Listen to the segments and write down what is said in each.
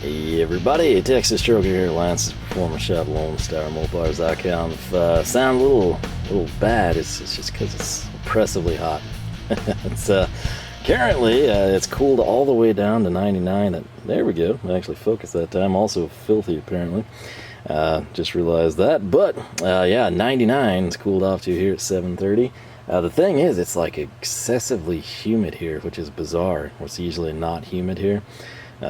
Hey everybody, Texas Stroker here, Lance's Performance Shop, Lone Star, Mopars.com. If sound a little bad, it's just because it's oppressively hot. It's currently it's cooled all the way down to 99. There we go. I actually focused that time. Also filthy apparently. Just realized that, but yeah, 99 it's cooled off to here at 7:30. The thing is, it's like excessively humid here, which is bizarre. It's usually not humid here.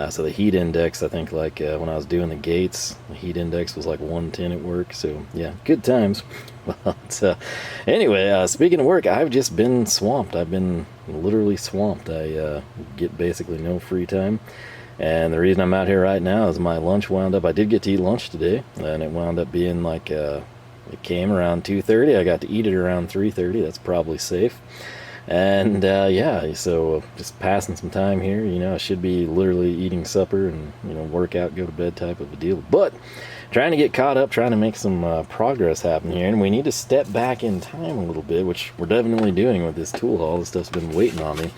So the heat index, I think, like when I was doing the gates, the heat index was like 110 at work. So yeah, good times. But anyway, speaking of work, I've just been swamped. I've been literally swamped. I get basically no free time. And the reason I'm out here right now is my lunch wound up. I did get to eat lunch today, and it wound up being like it came around 2:30. I got to eat it around 3:30. That's probably safe. And yeah, so just passing some time here. You know, I should be literally eating supper and, you know, work out, go to bed type of a deal. But trying to get caught up, trying to make some progress happen here. And we need to step back in time a little bit, which we're definitely doing with this tool haul. This stuff's been waiting on me.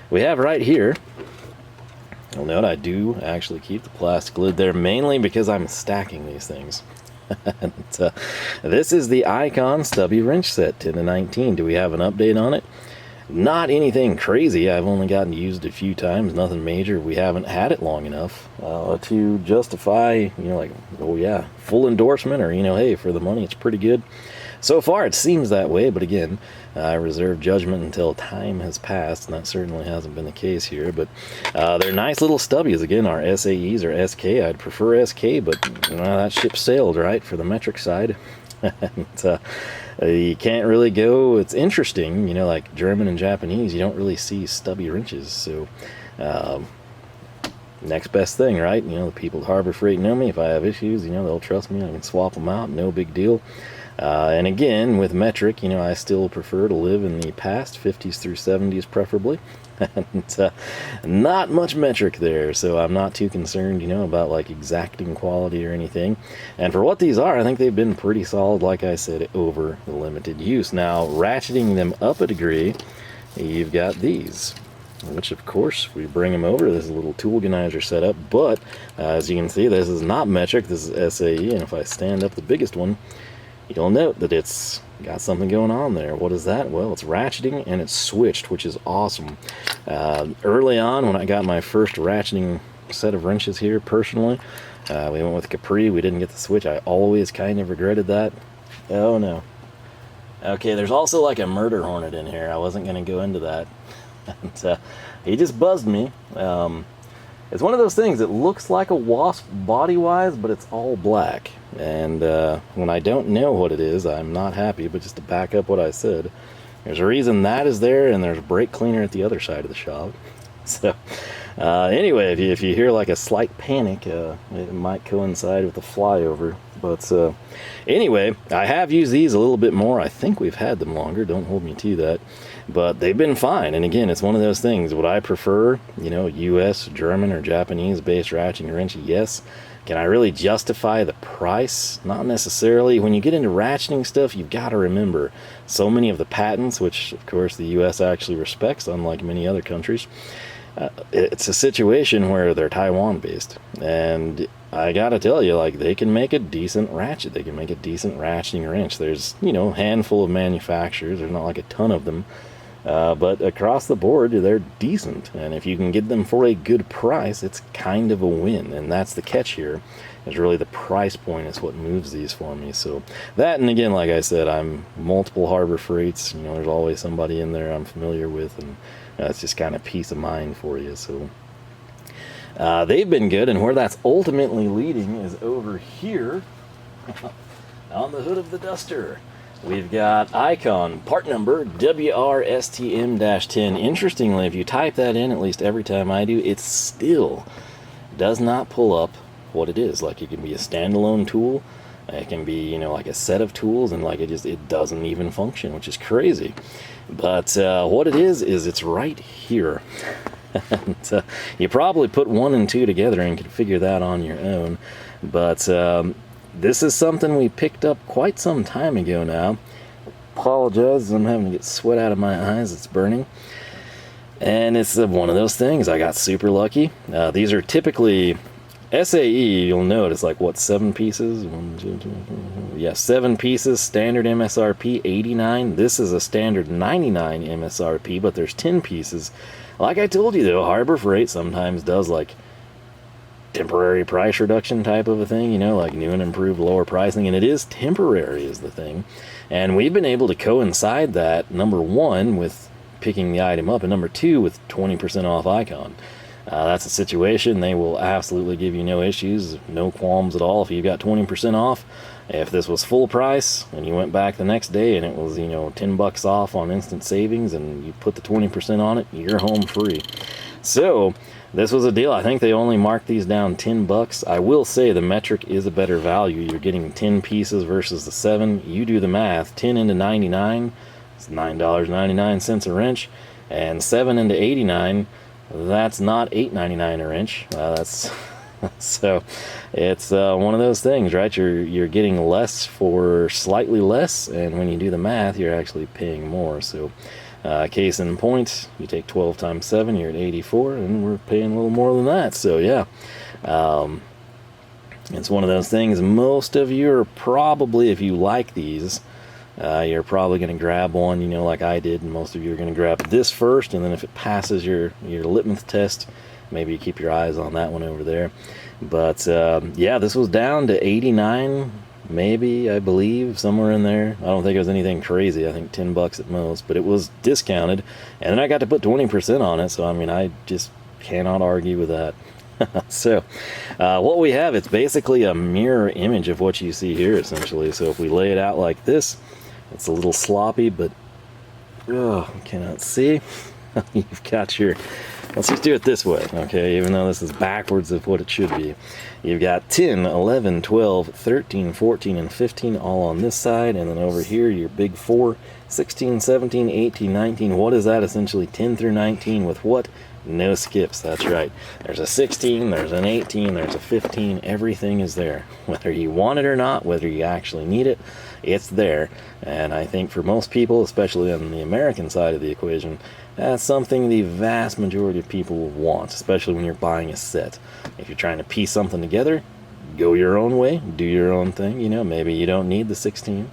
We have right here, you'll note I do actually keep the plastic lid there, mainly because I'm stacking these things. And, this is the Icon Stubby Wrench Set 10 to 19. Do we have an update on it? Not anything crazy. I've only gotten used a few times, nothing major. We haven't had it long enough to justify, you know, like, oh yeah, full endorsement, or, you know, hey, for the money it's pretty good. So far it seems that way, but again, I reserve judgment until time has passed, and that certainly hasn't been the case here. But they're nice little stubbies. Again, our SAEs or SK. I'd prefer SK, but that ship sailed, right, for the metric side. And, you can't really go, it's interesting, you know, like German and Japanese, you don't really see stubby wrenches. So next best thing, right? You know, the people at Harbor Freight know me. If I have issues, you know, they'll trust me. I can swap them out, no big deal. And again, with metric, you know, I still prefer to live in the past, 50s through 70s preferably. And not much metric there, so I'm not too concerned, you know, about like exacting quality or anything. And for what these are, I think they've been pretty solid, like I said, over the limited use. Now, ratcheting them up a degree, you've got these, which of course we bring them over. This is a little tool organizer setup, but as you can see, this is not metric, this is SAE, and if I stand up the biggest one, you'll note that it's got something going on there. What is that? Well, it's ratcheting and it's switched, which is awesome. Early on, when I got my first ratcheting set of wrenches here, personally, we went with Capri. We didn't get the switch. I always kind of regretted that. Oh no. Okay, there's also like a Murder Hornet in here. I wasn't going to go into that. And he just buzzed me. It's one of those things that looks like a wasp body-wise, but it's all black. And when I don't know what it is, I'm not happy. But just to back up what I said, there's a reason that is there, and there's a brake cleaner at the other side of the shop. So anyway, if you hear like a slight panic, it might coincide with the flyover. But anyway, I have used these a little bit more. I think we've had them longer. Don't hold me to that. But they've been fine. And again, it's one of those things. Would I prefer, you know, US, German, or Japanese-based ratcheting wrench? Yes. Can I really justify the price? Not necessarily. When you get into ratcheting stuff, you've got to remember so many of the patents, which of course the US actually respects, unlike many other countries. It's a situation where they're Taiwan-based. And I gotta tell you, like, they can make a decent ratchet. They can make a decent ratcheting wrench. There's, you know, a handful of manufacturers. There's not like a ton of them. But across the board, they're decent. And if you can get them for a good price, it's kind of a win. And that's the catch here, is really the price point is what moves these for me. So that, and again, like I said, I'm multiple Harbor Freights. You know, there's always somebody in there I'm familiar with. And it's just kind of peace of mind for you. So they've been good. And where that's ultimately leading is over here on the hood of the Duster. We've got Icon, part number WRSTM-10. Interestingly, if you type that in, at least every time I do, it still does not pull up what it is. Like, it can be a standalone tool, it can be, you know, like a set of tools, and like it doesn't even function, which is crazy. But what it is it's right here. And, you probably put 1 and 2 together and can figure that on your own. But this is something we picked up quite some time ago now. Apologize, I'm having to get sweat out of my eyes, it's burning. And it's one of those things, I got super lucky. These are typically SAE, you'll note it's like, what, 7 pieces? 1, 2, 3, 4, yeah, 7 pieces, standard MSRP, $89. This is a standard $99 MSRP, but there's 10 pieces. Like I told you, though, Harbor Freight sometimes does, like, temporary price reduction type of a thing, you know, like new and improved lower pricing, and it is temporary is the thing. And we've been able to coincide that, number one, with picking the item up, and number two, with 20% off Icon. That's a situation they will absolutely give you no issues, no qualms at all if you've got 20% off. If this was full price and you went back the next day and it was, you know, $10 off on instant savings and you put the 20% on it, you're home free. So this was a deal. I think they only marked these down $10. I will say the metric is a better value. You're getting 10 pieces versus the 7. You do the math. 10 into 99, it's $9.99 a wrench, and 7 into 89, that's not $8.99 a wrench. That's so it's one of those things, right? You're getting less for slightly less, and when you do the math, you're actually paying more. So case in point, you take 12 times 7, you're at 84, and we're paying a little more than that. So yeah, it's one of those things. Most of you are probably, if you like these, you're probably going to grab one, you know, like I did, and most of you are going to grab this first, and then if it passes your litmus test, maybe you keep your eyes on that one over there. But yeah, this was down to 89, maybe, I believe, somewhere in there. I don't think it was anything crazy. I think $10 at most, but it was discounted, and then I got to put 20% on it, so I mean, I just cannot argue with that. So what we have, it's basically a mirror image of what you see here, essentially. So if we lay it out like this, it's a little sloppy, but I cannot see. You've got your, let's just do it this way, okay, even though this is backwards of what it should be. You've got 10, 11, 12, 13, 14, and 15 all on this side, and then over here your big 4, 16, 17, 18, 19. What is that? Essentially 10 through 19 with what? No skips. That's right. There's a 16, there's an 18, there's a 15. Everything is there. Whether you want it or not, whether you actually need it, it's there. And I think for most people, especially on the American side of the equation, that's something the vast majority of people will want, especially when you're buying a set. If you're trying to piece something together, go your own way, do your own thing. You know, maybe you don't need the 16,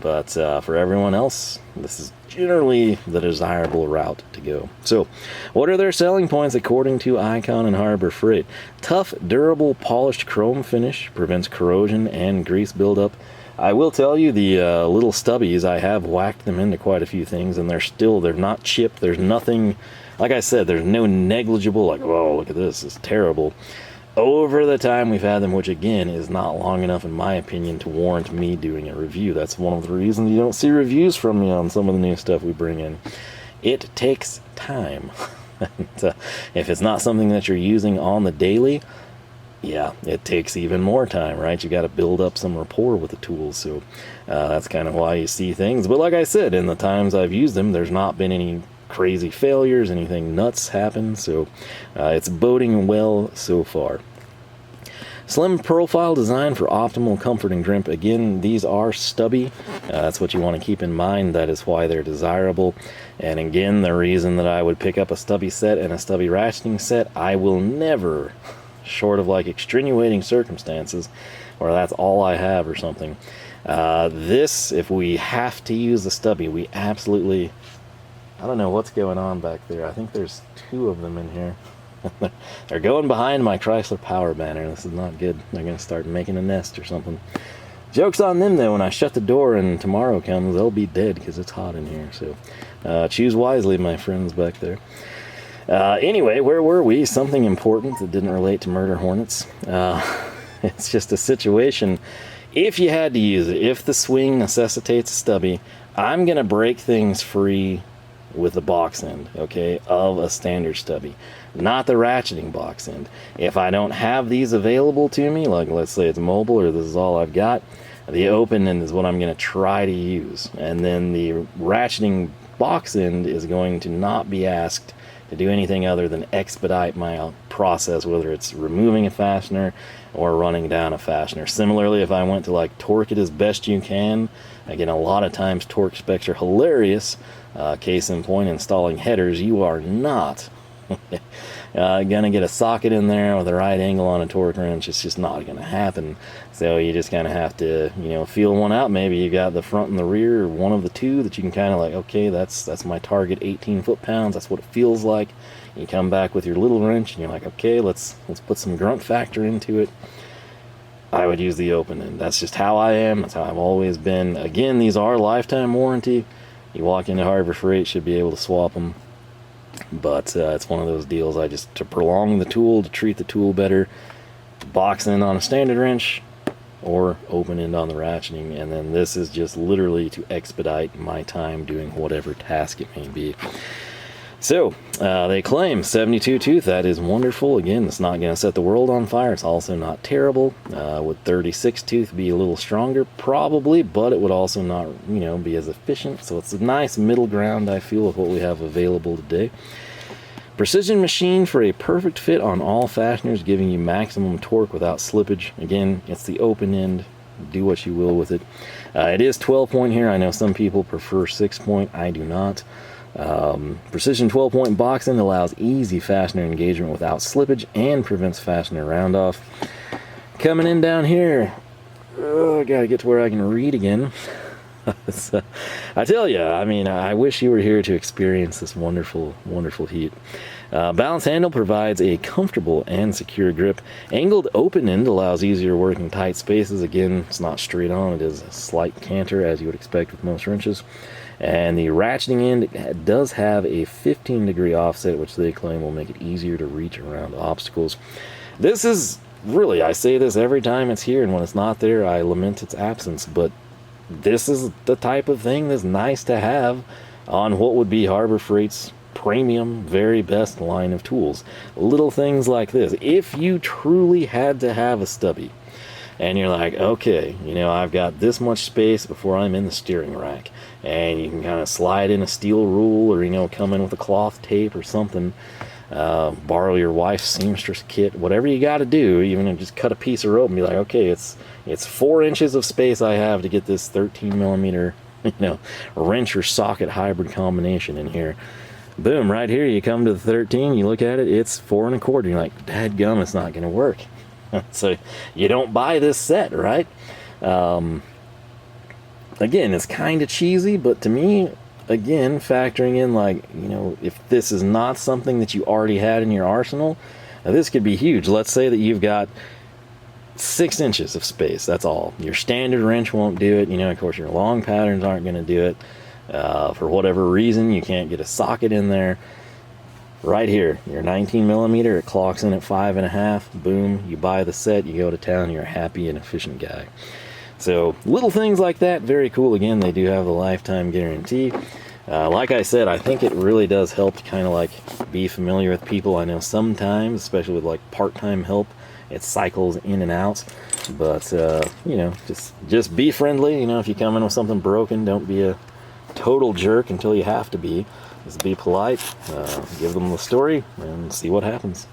but for everyone else, this is generally the desirable route to go. So what are their selling points according to Icon and Harbor Freight? Tough, durable, polished chrome finish, prevents corrosion and grease buildup. I will tell you, the little stubbies, I have whacked them into quite a few things, and they're not chipped. There's nothing, like I said, there's no negligible, like, oh, look at this, it's terrible. Over the time we've had them, which again is not long enough in my opinion to warrant me doing a review. That's one of the reasons you don't see reviews from me on some of the new stuff we bring in. It takes time. And, if it's not something that you're using on the daily, yeah, it takes even more time, right? You got to build up some rapport with the tools. So that's kind of why you see things. But like I said, in the times I've used them, there's not been any crazy failures, anything nuts happen. So it's boding well so far. Slim profile design for optimal comfort and grip. Again, these are stubby. That's what you want to keep in mind. That is why they're desirable. And again, the reason that I would pick up a stubby set and a stubby ratcheting set, I will never, short of like extenuating circumstances, or that's all I have or something. This, if we have to use the stubby, we absolutely, I don't know what's going on back there. I think there's 2 of them in here. They're going behind my Chrysler Power banner. This is not good. They're going to start making a nest or something. Joke's on them, though. When I shut the door and tomorrow comes, they'll be dead because it's hot in here. So choose wisely, my friends back there. Anyway, where were we? Something important that didn't relate to Murder Hornets. It's just a situation. If you had to use it, if the swing necessitates a stubby, I'm going to break things free with the box end, okay, of a standard stubby, not the ratcheting box end. If I don't have these available to me, like let's say it's mobile or this is all I've got, the open end is what I'm going to try to use. And then the ratcheting box end is going to not be asked to do anything other than expedite my process, whether it's removing a fastener or running down a fastener. Similarly, if I went to like torque it as best you can, again, a lot of times torque specs are hilarious. Case in point, installing headers, you are not Gonna get a socket in there with the right angle on a torque wrench, it's just not gonna happen. So you just kind of have to, you know, feel one out. Maybe you got the front and the rear, or one of the two that you can kind of like, okay, that's my target 18 foot-pounds, that's what it feels like. You come back with your little wrench and you're like, okay, let's put some grunt factor into it. I would use the open end. That's just how I am. That's how I've always been. Again, these are lifetime warranty. You walk into Harbor Freight, should be able to swap them. But it's one of those deals, to prolong the tool, to treat the tool better, box end on a standard wrench, or open end on the ratcheting. And then this is just literally to expedite my time doing whatever task it may be. So, they claim 72 tooth, that is wonderful. Again, it's not going to set the world on fire. It's also not terrible. Would 36 tooth be a little stronger? Probably, but it would also not, you know, be as efficient. So it's a nice middle ground, I feel, of what we have available today. Precision machine for a perfect fit on all fasteners, giving you maximum torque without slippage. Again, it's the open end. Do what you will with it. It is 12-point here. I know some people prefer 6-point. I do not. Precision 12-point box end allows easy fastener engagement without slippage and prevents fastener round off. Coming in down here, I gotta get to where I can read again. I tell you, I mean, I wish you were here to experience this wonderful, wonderful heat. Balance handle provides a comfortable and secure grip. Angled open end allows easier work in tight spaces. Again, it's not straight on, it is a slight canter, as you would expect with most wrenches. And the ratcheting end does have a 15-degree offset, which they claim will make it easier to reach around obstacles. This is really, I say this every time it's here, and when it's not there, I lament its absence. But this is the type of thing that's nice to have on what would be Harbor Freight's premium, very best line of tools. Little things like this. If you truly had to have a stubby, and you're like, okay, you know, I've got this much space before I'm in the steering rack, and you can kind of slide in a steel rule, or, you know, come in with a cloth tape or something, borrow your wife's seamstress kit, whatever you got to do, even just cut a piece of rope and be like, okay, it's 4 inches of space I have to get this 13 millimeter, you know, wrench or socket hybrid combination in here. Boom, right here, you come to the 13, you look at it, it's 4 1/4, you're like, dadgum, it's not going to work. So you don't buy this set, right? Again, it's kind of cheesy, but to me, again, factoring in, like, you know, if this is not something that you already had in your arsenal, this could be huge. Let's say that you've got 6 inches of space, that's all. Your standard wrench won't do it. You know, of course, your long patterns aren't going to do it. For whatever reason, you can't get a socket in there. Right here, your 19 millimeter, it clocks in at 5.5. Boom, you buy the set, you go to town, you're a happy and efficient guy. So little things like that, very cool. Again, they do have the lifetime guarantee. Like I said, I think it really does help to kind of like be familiar with people. I know sometimes, especially with like part-time help, it cycles in and out. But you know, just be friendly. You know, if you come in with something broken, don't be a total jerk until you have to be. Just be polite, give them the story, and see what happens.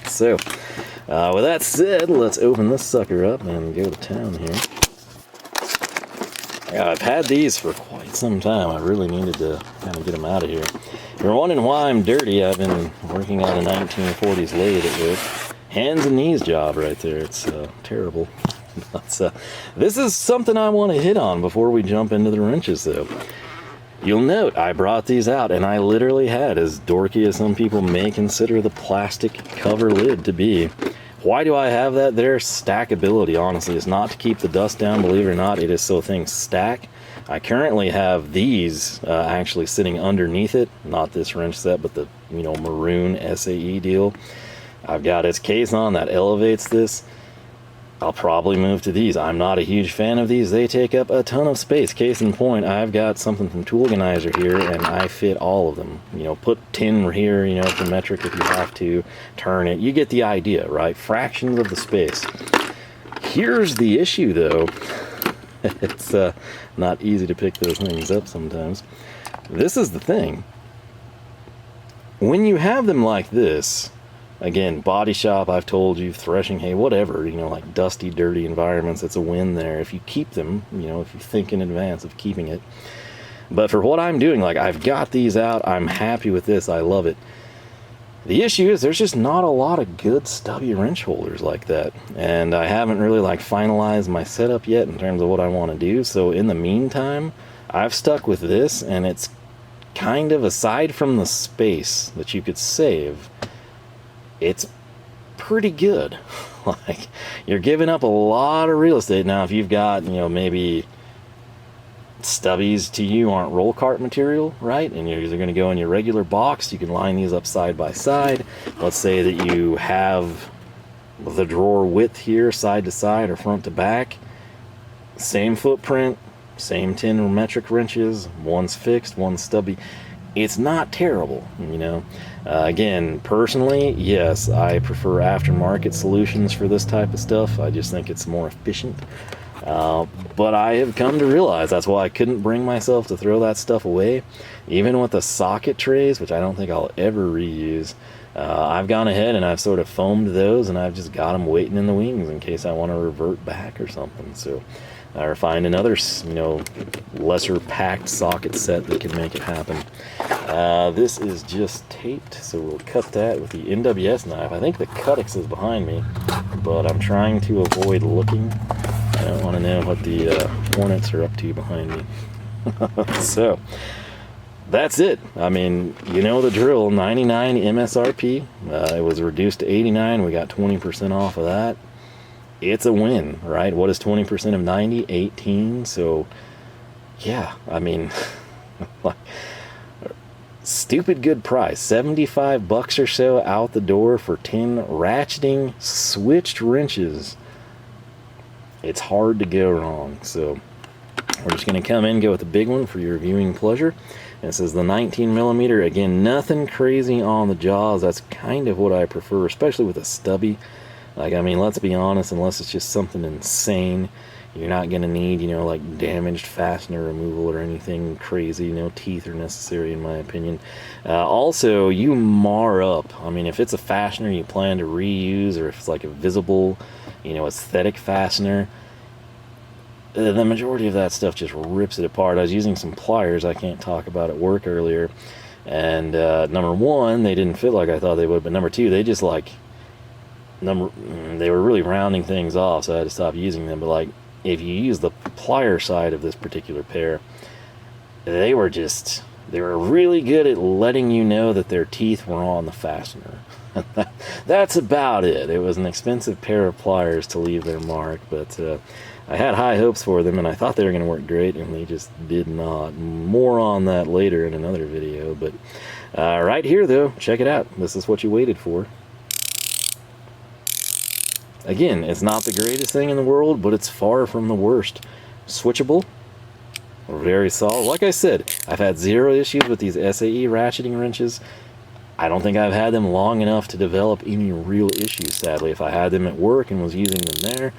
So, with that said, let's open this sucker up and go to town here. I've had these for quite some time. I really needed to kind of get them out of here. If you're wondering why I'm dirty, I've been working on a 1940s lathe at work. Hands and knees job right there. It's terrible. But, this is something I want to hit on before we jump into the wrenches, though. You'll note I brought these out, and I literally had, as dorky as some people may consider the plastic cover lid to be. Why do I have that there? Stackability, honestly. It's not to keep the dust down, believe it or not. It is so things stack. I currently have these actually sitting underneath it. Not this wrench set, but the, you know, maroon SAE deal. I've got its case on that elevates this. I'll probably move to these. I'm not a huge fan of these. They take up a ton of space. Case in point, I've got something from Tool Organizer here, and I fit all of them. You know, put 10 here, you know, for metric if you have to. Turn it. You get the idea, right? Fractions of the space. Here's the issue, though. It's not easy to pick those things up sometimes. This is the thing. When you have them like this, again, body shop, I've told you, threshing hay, whatever, you know, like dusty, dirty environments, it's a win there if you keep them, you know, if you think in advance of keeping it. But for what I'm doing, like, I've got these out, I'm happy with this, I love it. The issue is there's just not a lot of good stubby wrench holders like that, and I haven't really like finalized my setup yet in terms of what I want to do. So in the meantime, I've stuck with this, and it's kind of, aside from the space that you could save, it's pretty good. Like, you're giving up a lot of real estate. Now if you've got, you know, maybe stubbies to you aren't roll cart material, right, and you're going to go in your regular box, you can line these up side by side. Let's say that you have the drawer width here side to side or front to back, same footprint, same 10 metric wrenches, one's fixed, one's stubby. It's not terrible, you know. Again, personally, yes, I prefer aftermarket solutions for this type of stuff. I just think it's more efficient. But I have come to realize that's why I couldn't bring myself to throw that stuff away. Even with the socket trays, which I don't think I'll ever reuse, I've gone ahead and I've sort of foamed those, and I've just got them waiting in the wings in case I want to revert back or something. So, or find another, you know, lesser packed socket set that can make it happen. This is just taped, so we'll cut that with the NWS knife. I think the Cutix is behind me, but I'm trying to avoid looking. I don't want to know what the Hornets are up to behind me. So, that's it. I mean, you know the drill. 99 MSRP. It was reduced to 89. We got 20% off of that. It's a win, right? What is 20% of 90? 18. So, yeah, I mean, like, stupid good price. $75 or so out the door for 10 ratcheting switched wrenches. It's hard to go wrong. So, we're just going to come in, go with the big one for your viewing pleasure. And it says the 19 millimeter. Again, nothing crazy on the jaws. That's kind of what I prefer, especially with a stubby. Like, I mean, let's be honest, unless it's just something insane, you're not going to need, you know, like damaged fastener removal or anything crazy. No teeth are necessary, in my opinion. Also, you mar up. I mean, if it's a fastener you plan to reuse, or if it's like a visible, you know, aesthetic fastener, the majority of that stuff just rips it apart. I was using some pliers I can't talk about at work earlier, and number one, they didn't fit like I thought they would, but number two, they just like, they were really rounding things off, so I had to stop using them. But like, if you use the plier side of this particular pair, they were really good at letting you know that their teeth were on the fastener. That's about it. It was an expensive pair of pliers to leave their mark, but I had high hopes for them, and I thought they were going to work great, and they just did not. More on that later in another video, but right here though, check it out. This is what you waited for. Again, it's not the greatest thing in the world, but it's far from the worst. Switchable, very solid. Like I said, I've had zero issues with these SAE ratcheting wrenches. I don't think I've had them long enough to develop any real issues, sadly. If I had them at work and was using them there,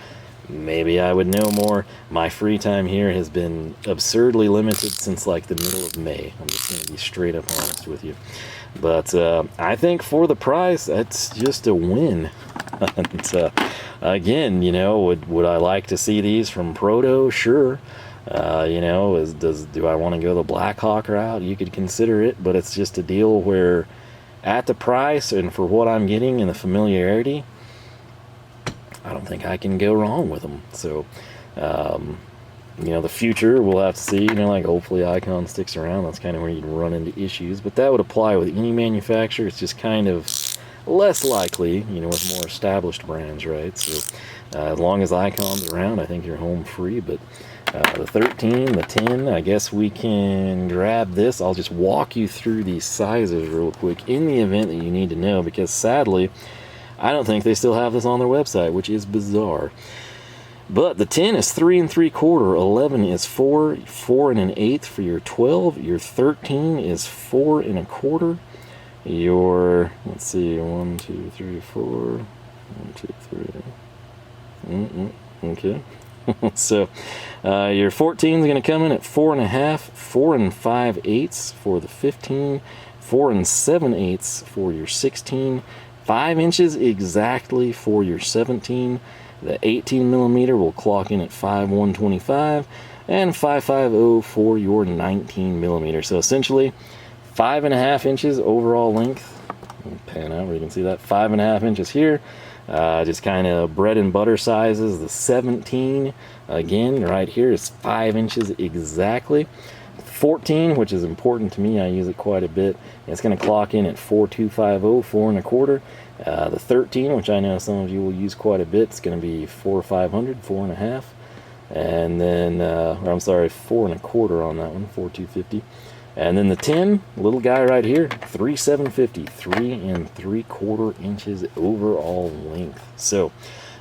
maybe I would know more. My free time here has been absurdly limited since like the middle of May. I'm just going to be straight up honest with you. But I think for the price, that's just a win. And, again, you know, would I like to see these from Proto? Sure. You know, do I want to go the Blackhawk route? You could consider it, but it's just a deal where at the price and for what I'm getting and the familiarity, I don't think I can go wrong with them. So, you know, the future, we'll have to see. You know, like, hopefully Icon sticks around. That's kind of where you'd run into issues. But that would apply with any manufacturer. It's just kind of less likely, you know, with more established brands, right? So, as long as Icon's around, I think you're home free. But the 13, the 10, I guess we can grab this. I'll just walk you through these sizes real quick in the event that you need to know, because sadly, I don't think they still have this on their website, which is bizarre. But the 10 is 3 3/4, 11 is 4, 4 1/8 for your 12, your 13 is 4 1/4, your, let's see, 1, 2, 3, 4, 1, 2, 3, okay. So your 14 is going to come in at 4 1/2, 4 5/8 for the 15, 4 7/8 for your 16, 5 inches exactly for your 17. The 18 millimeter will clock in at 5/125, and 5/50 for your 19 millimeter. So essentially 5.5 inches overall length Pan out where you can see that 5.5 inches here. Just kind of bread and butter sizes. The 17 again right here is 5 inches exactly. 14, which is important to me, I use it quite a bit. It's going to clock in at 4250, 4.25. The 13, which I know some of you will use quite a bit, it's going to be 4500, 4.5. And then, I'm sorry, 4.25 on that one, 4250. And then the 10, little guy right here, 3750, 3.75 inches overall length. So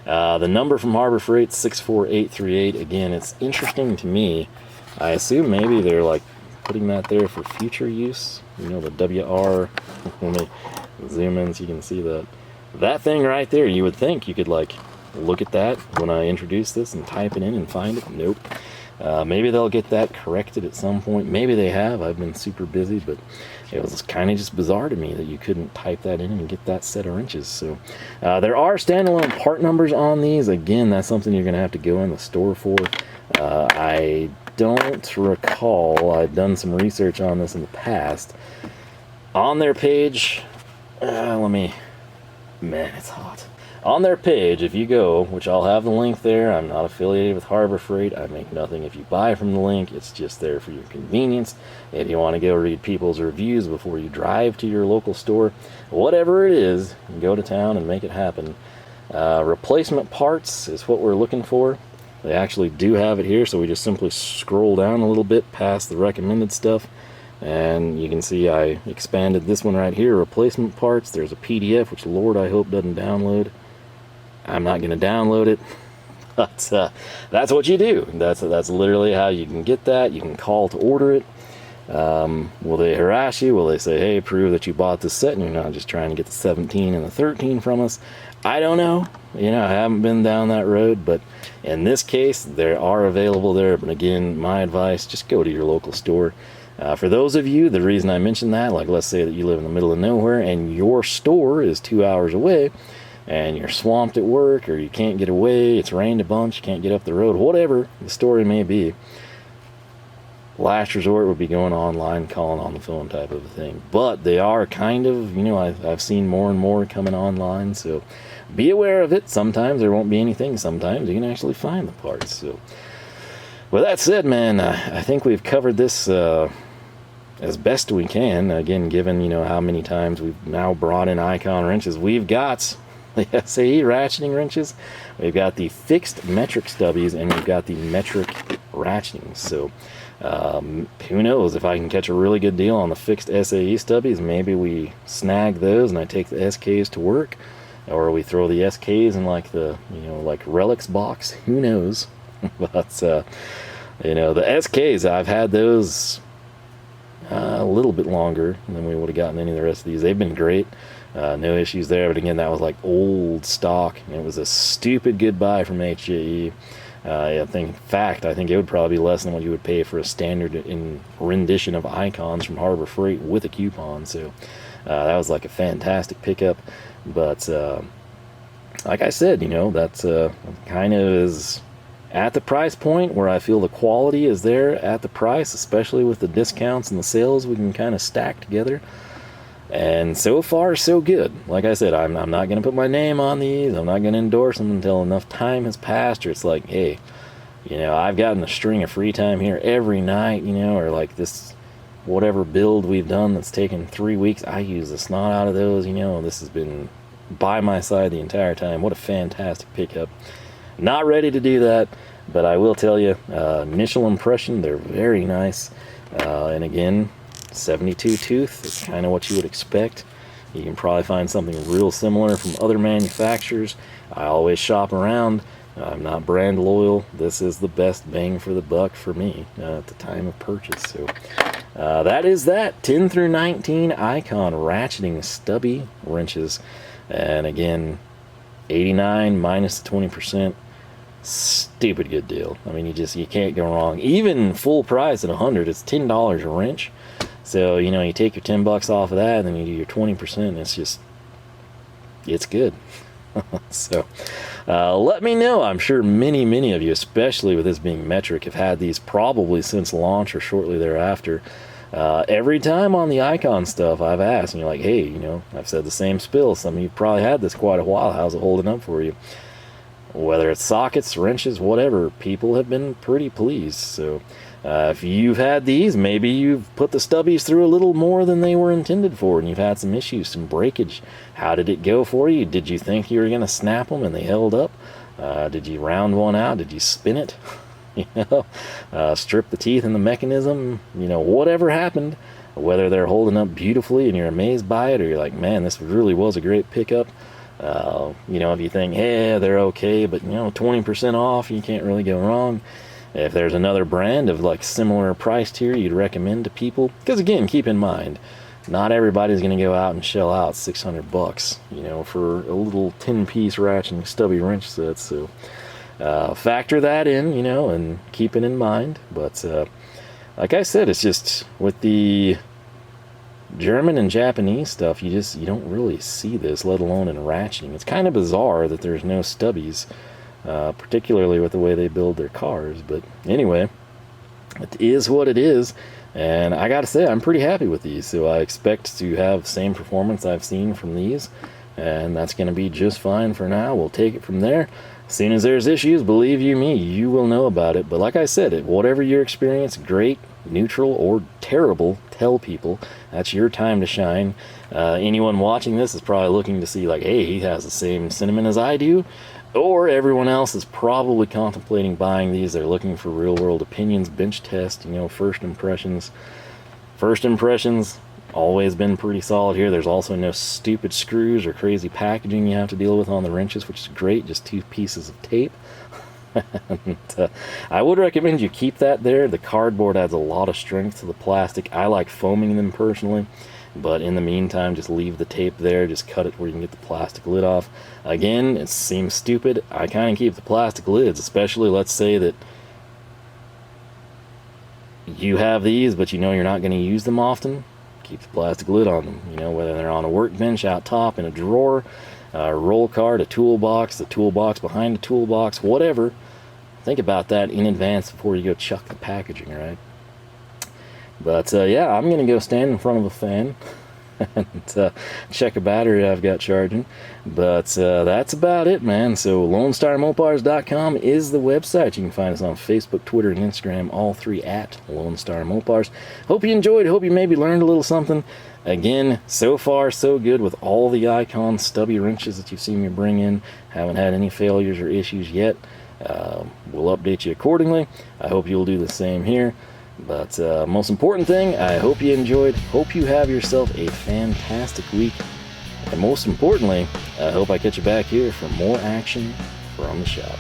the number from Harbor Freight, 64838. Again, it's interesting to me. I assume maybe they're like putting that there for future use. You know, the WR. Let me zoom in so you can see that thing right there. You would think you could like look at that when I introduce this and type it in and find it. Nope. Maybe they'll get that corrected at some point. Maybe they have. I've been super busy, but it was kind of just bizarre to me that you couldn't type that in and get that set of inches. So there are standalone part numbers on these. Again, that's something you're going to have to go in the store for. I don't recall. I've done some research on this in the past. On their page, man, it's hot. On their page, if you go, which I'll have the link there, I'm not affiliated with Harbor Freight. I make nothing if you buy from the link. It's just there for your convenience. If you want to go read people's reviews before you drive to your local store, whatever it is, go to town and make it happen. Replacement parts is what we're looking for. They actually do have it here, so we just simply scroll down a little bit past the recommended stuff. And you can see I expanded this one right here, replacement parts. There's a PDF, which Lord, I hope doesn't download. I'm not going to download it, but that's what you do. That's literally how you can get that. You can call to order it. Will they harass you? Will they say, hey, prove that you bought this set and you're not just trying to get the 17 and the 13 from us? I don't know. You know, I haven't been down that road, but in this case, they are available there. But again, my advice, just go to your local store. For those of you, the reason I mentioned that, like let's say that you live in the middle of nowhere and your store is 2 hours away, and you're swamped at work, or you can't get away, it's rained a bunch, you can't get up the road, whatever the story may be, last resort would be going online, calling on the phone type of a thing. But they are kind of, you know, I've seen more and more coming online, so be aware of it. Sometimes there won't be anything, sometimes you can actually find the parts. So with that said, man, I think we've covered this as best we can. Again, given, you know, how many times we've now brought in Icon wrenches. We've got the SAE ratcheting wrenches, we've got the fixed metric stubbies, and we've got the metric ratcheting. So who knows, if I can catch a really good deal on the fixed SAE stubbies, maybe we snag those and I take the SKs to work, or we throw the SKs in like the, you know, like relics box, who knows. But you know, the SKs, I've had those a little bit longer than we would have gotten any of the rest of these. They've been great. No issues there, but again, that was like old stock. It was a stupid good buy from HJE. I think it would probably be less than what you would pay for a standard in rendition of Icons from Harbor Freight with a coupon. So that was like a fantastic pickup. But like I said, you know, that's kind of is at the price point where I feel the quality is there at the price, especially with the discounts and the sales we can kind of stack together. And so far, so good. Like I said, I'm not going to put my name on these. I'm not going to endorse them until enough time has passed, or it's like, hey, you know, I've gotten a string of free time here every night, you know, or like this whatever build we've done that's taken 3 weeks, I use the snot out of those, you know. This has been by my side the entire time. What a fantastic pickup. Not ready to do that, but I will tell you, initial impression, they're very nice. And again, 72 tooth is kind of what you would expect. You can probably find something real similar from other manufacturers. I always shop around. I'm not brand loyal. This is the best bang for the buck for me at the time of purchase. So that is that 10 through 19 Icon ratcheting stubby wrenches. And again, 89 minus the 20%. Stupid good deal. I mean, you can't go wrong. Even full price at $100, it's $10 a wrench. So, you know, you take your $10 off of that, and then you do your 20%, and it's good. So, let me know. I'm sure many of you, especially with this being metric, have had these probably since launch or shortly thereafter. Every time on the Icon stuff I've asked, and you're like, hey, you know, I've said the same spill. Some of you probably had this quite a while. How's it holding up for you? Whether it's sockets, wrenches, whatever, people have been pretty pleased. So if you've had these, maybe you've put the stubbies through a little more than they were intended for, and you've had some issues, some breakage. How did it go for you? Did you think you were going to snap them and they held up? Did you round one out? Did you spin it? You know, strip the teeth in the mechanism? You know, whatever happened, whether they're holding up beautifully and you're amazed by it, or you're like, man, this really was a great pickup. You know, if you think, hey, they're okay, but, you know, 20% off, you can't really go wrong. If there's another brand of, like, similar price tier you'd recommend to people, because, again, keep in mind, not everybody's going to go out and shell out $600, you know, for a little 10-piece ratchet stubby wrench set, so factor that in, you know, and keep it in mind. But, like I said, it's just, with the German and Japanese stuff, you don't really see this, let alone in ratcheting. It's kind of bizarre that there's no stubbies, particularly with the way they build their cars. But anyway, it is what it is, and I gotta say, I'm pretty happy with these. So I expect to have the same performance I've seen from these, and that's going to be just fine for now. We'll take it from there. As soon as there's issues, believe you me, you will know about it. But like I said, whatever your experience, great, neutral, or terrible, tell people. That's your time to shine. Anyone watching this is probably looking to see, like, hey, he has the same sentiment as I do. Or everyone else is probably contemplating buying these. They're looking for real-world opinions, bench test, you know, first impressions. First impressions, always been pretty solid here. There's also no stupid screws or crazy packaging you have to deal with on the wrenches, which is great. Just 2 pieces of tape. And, I would recommend you keep that there. The cardboard adds a lot of strength to the plastic. I like foaming them personally, but in the meantime, just leave the tape there. Just cut it where you can get the plastic lid off. Again, it seems stupid. I kind of keep the plastic lids, especially, let's say that you have these, but you know you're not going to use them often. Keep the plastic lid on them, you know, whether they're on a workbench, out top, in a drawer, a roll cart, a toolbox, the toolbox behind the toolbox, whatever. Think about that in advance before you go chuck the packaging, right? But yeah, I'm going to go stand in front of a fan and check a battery I've got charging. But that's about it, man. So LoneStarMopars.com is the website. You can find us on Facebook, Twitter, and Instagram, all 3 at Lone Star Mopars. Hope you enjoyed. Hope you maybe learned a little something. Again, so far so good with all the Icon stubby wrenches that you've seen me bring in. Haven't had any failures or issues yet. We'll update you accordingly. I hope you'll do the same here. But most important thing, I hope you enjoyed. Hope you have yourself a fantastic week. And most importantly, I hope I catch you back here for more action from the shop.